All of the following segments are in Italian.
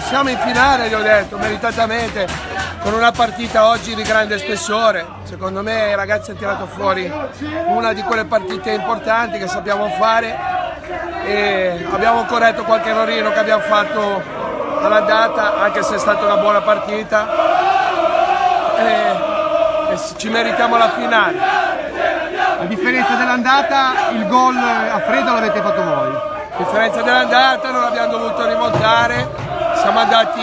siamo in finale, gli ho detto, meritatamente, con una partita oggi di grande spessore. Secondo me i ragazzi hanno tirato fuori una di quelle partite importanti che sappiamo fare e abbiamo corretto qualche errorino che abbiamo fatto all'andata, anche se è stata una buona partita e ci meritiamo la finale. A differenza dell'andata, il gol a freddo l'avete fatto voi. A differenza dell'andata non abbiamo dovuto rimontare, siamo andati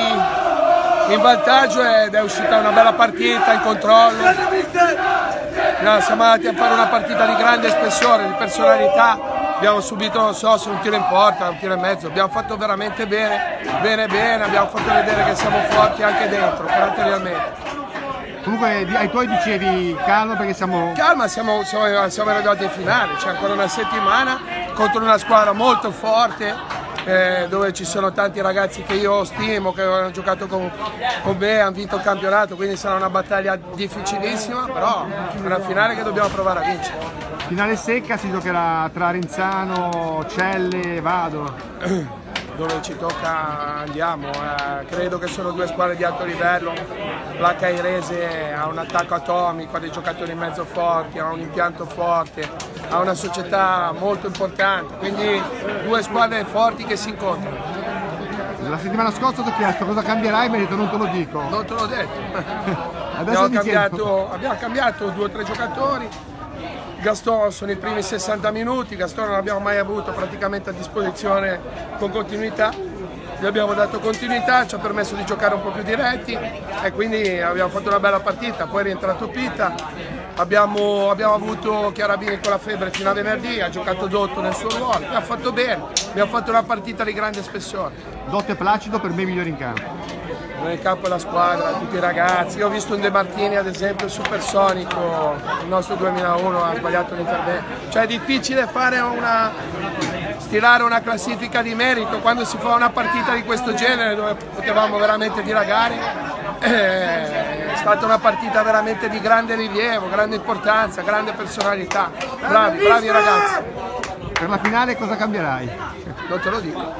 in vantaggio ed è uscita una bella partita, in controllo. Siamo andati a fare una partita di grande spessore, di personalità, abbiamo subito, non so se un tiro in porta, un tiro e mezzo, abbiamo fatto veramente bene, abbiamo fatto vedere che siamo forti anche dentro, caratterialmente. Comunque ai tuoi dicevi calma perché siamo... Calma, siamo arrivati in finale, c'è ancora una settimana contro una squadra molto forte dove ci sono tanti ragazzi che io stimo, che hanno giocato con me, hanno vinto il campionato, quindi sarà una battaglia difficilissima, però è una finale che dobbiamo provare a vincere. Finale secca, si giocherà tra Renzano, Celle e Vado. Dove ci tocca andiamo, credo che sono due squadre di alto livello, la Cairese ha un attacco atomico, ha dei giocatori in mezzo forti, ha un impianto forte, ha una società molto importante, quindi due squadre forti che si incontrano. La settimana scorsa ti ho chiesto cosa cambierai, mi hai detto non te lo dico. Non te l'ho detto. Adesso abbiamo cambiato 2 o 3 giocatori. Gaston sono i primi 60 minuti, Gaston non l'abbiamo mai avuto praticamente a disposizione con continuità, gli abbiamo dato continuità, ci ha permesso di giocare un po' più diretti e quindi abbiamo fatto una bella partita, poi è rientrato Pita, abbiamo avuto Chiarabini con la febbre fino a venerdì, ha giocato Dotto nel suo ruolo, ha fatto bene, abbiamo fatto una partita di grande spessore. Dotto e Placido per me migliori in campo. Nel campo la squadra, tutti i ragazzi, io ho visto un De Martini ad esempio supersonico, il nostro 2001 ha sbagliato l'intervento, cioè è difficile stilare una classifica di merito quando si fa una partita di questo genere dove potevamo veramente dilagare, è stata una partita veramente di grande rilievo, grande importanza, grande personalità, bravi ragazzi. Per la finale cosa cambierai? Non te lo dico.